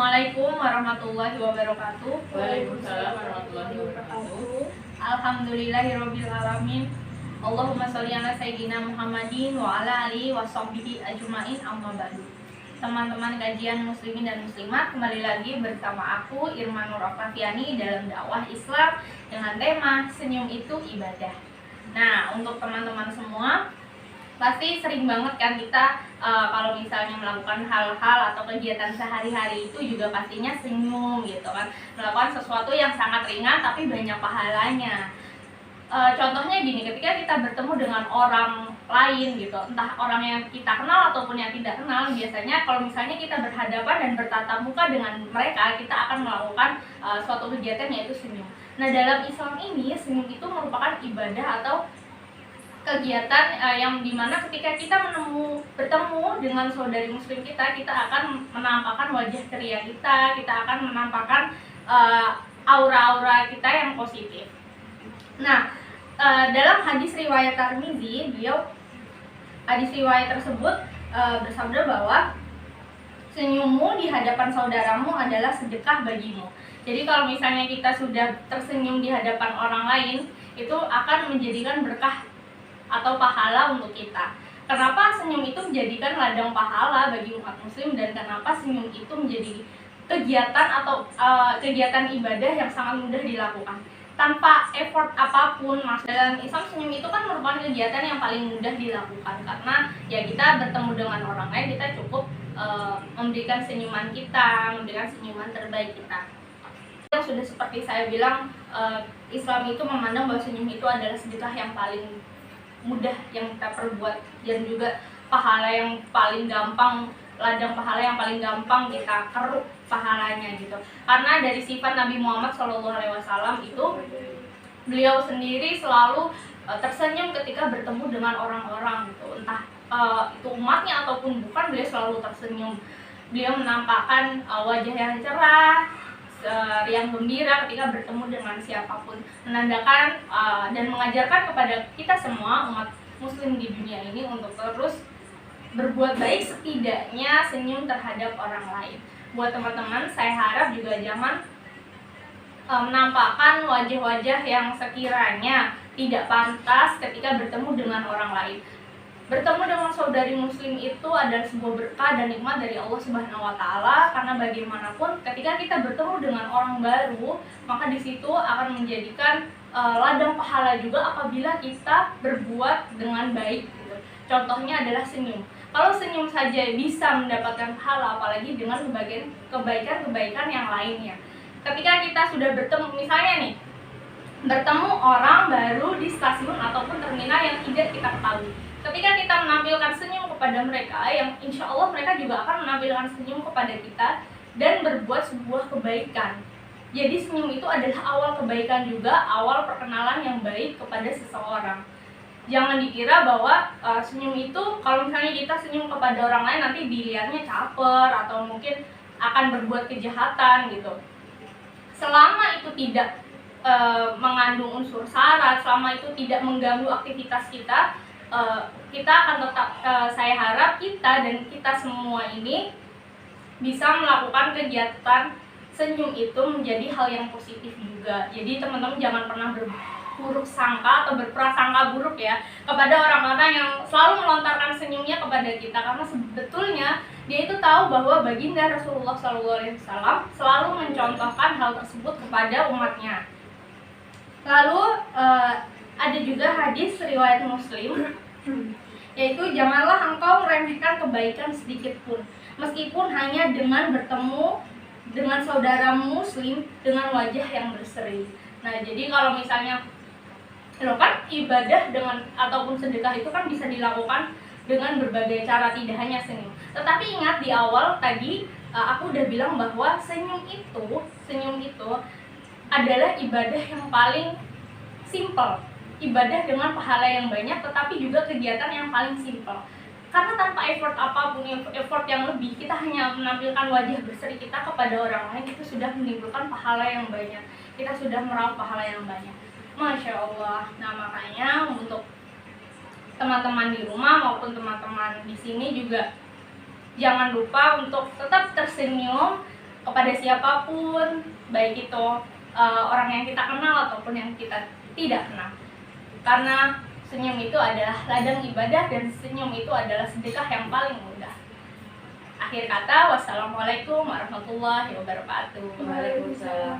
Assalamualaikum warahmatullahi wabarakatuh. Waalaikumsalam warahmatullahi wabarakatuh. Alhamdulillahirabbil alamin. Allahumma sholli ala sayyidina Muhammadin wa ala alihi washabbihi ajmain, amma ba'du. Teman-teman kajian muslimin dan muslimat, kembali lagi bersama aku Irma Nur Oktaviani dalam dakwah Islam dengan tema senyum itu ibadah. Nah, untuk teman-teman semua, pasti sering banget kan kita kalau misalnya melakukan hal-hal atau kegiatan sehari-hari itu juga pastinya senyum gitu kan, melakukan sesuatu yang sangat ringan tapi banyak pahalanya. Contohnya gini, ketika kita bertemu dengan orang lain gitu, entah orang yang kita kenal ataupun yang tidak kenal, biasanya kalau misalnya kita berhadapan dan bertatap muka dengan mereka, kita akan melakukan suatu kegiatan yaitu senyum. Nah, dalam Islam ini senyum itu merupakan ibadah atau kegiatan yang dimana ketika kita bertemu dengan saudari muslim kita akan menampakkan wajah ceria kita akan menampakkan aura-aura kita yang positif. Nah, dalam hadis riwayat Tirmizi, hadis riwayat tersebut bersabda bahwa senyummu di hadapan saudaramu adalah sedekah bagimu. Jadi kalau misalnya kita sudah tersenyum di hadapan orang lain, itu akan menjadikan berkah atau pahala untuk kita. Kenapa senyum itu menjadikan ladang pahala bagi umat muslim, dan kenapa senyum itu menjadi kegiatan atau kegiatan ibadah yang sangat mudah dilakukan tanpa effort apapun. Mas, dalam Islam senyum itu kan merupakan kegiatan yang paling mudah dilakukan karena ya kita bertemu dengan orang lain, kita cukup memberikan senyuman kita, memberikan senyuman terbaik kita. Yang sudah seperti saya bilang, Islam itu memandang bahwa senyum itu adalah sedekah yang paling mudah yang kita perbuat, dan juga pahala yang paling gampang, ladang pahala yang paling gampang kita keruk pahalanya gitu. Karena dari sifat Nabi Muhammad SAW itu, beliau sendiri selalu tersenyum ketika bertemu dengan orang-orang gitu, entah itu umatnya ataupun bukan, beliau selalu tersenyum. Beliau menampakkan wajah yang cerah, riang gembira ketika bertemu dengan siapapun, menandakan dan mengajarkan kepada kita semua umat muslim di dunia ini untuk terus berbuat baik, setidaknya senyum terhadap orang lain. Buat teman-teman, saya harap juga jangan menampakkan wajah-wajah yang sekiranya tidak pantas ketika bertemu dengan orang lain. Bertemu dengan saudari muslim itu adalah sebuah berkah dan nikmat dari Allah Subhanahu wa taala, karena bagaimanapun ketika kita bertemu dengan orang baru, maka di situ akan menjadikan ladang pahala juga apabila kita berbuat dengan baik gitu. Contohnya adalah senyum. Kalau senyum saja bisa mendapatkan pahala, apalagi dengan kebaikan-kebaikan yang lainnya. Ketika kita sudah bertemu, misalnya nih, bertemu orang baru di stasiun ataupun terminal yang tidak kita ketahui, ketika kita menampilkan senyum kepada mereka, yang insya Allah mereka juga akan menampilkan senyum kepada kita dan berbuat sebuah kebaikan. Jadi senyum itu adalah awal kebaikan juga, awal perkenalan yang baik kepada seseorang. Jangan dikira bahwa senyum itu, kalau misalnya kita senyum kepada orang lain, nanti dilihatnya caper atau mungkin akan berbuat kejahatan gitu. Selama itu tidak mengandung unsur syarat, selama itu tidak mengganggu aktivitas kita, kita akan tetap, saya harap kita dan kita semua ini bisa melakukan kegiatan senyum itu menjadi hal yang positif juga. Jadi teman-teman jangan pernah berburuk sangka atau berprasangka buruk ya kepada orang-orang yang selalu melontarkan senyumnya kepada kita, karena sebetulnya dia itu tahu bahwa baginda Rasulullah SAW selalu mencontohkan hal tersebut kepada umatnya. Lalu ada juga hadis riwayat Muslim, yaitu janganlah engkau meremehkan kebaikan sedikit pun, meskipun hanya dengan bertemu dengan saudaramu muslim dengan wajah yang berseri. Nah, jadi kalau misalnya kan ibadah dengan ataupun sedekah itu kan bisa dilakukan dengan berbagai cara, tidak hanya senyum. Tetapi ingat, di awal tadi aku udah bilang bahwa senyum itu adalah ibadah yang paling simple, ibadah dengan pahala yang banyak, tetapi juga kegiatan yang paling simple. Karena tanpa effort apapun, effort yang lebih, kita hanya menampilkan wajah berseri kita kepada orang lain, itu sudah menimbulkan pahala yang banyak. Kita sudah meraup pahala yang banyak. Masya Allah. Nah, makanya untuk teman-teman di rumah maupun teman-teman di sini juga jangan lupa untuk tetap tersenyum kepada siapapun, baik itu orang yang kita kenal ataupun yang kita tidak kenal. Karena senyum itu adalah ladang ibadah dan senyum itu adalah sedekah yang paling mudah. Akhir kata, wassalamualaikum warahmatullahi wabarakatuh. Waalaikumsalam.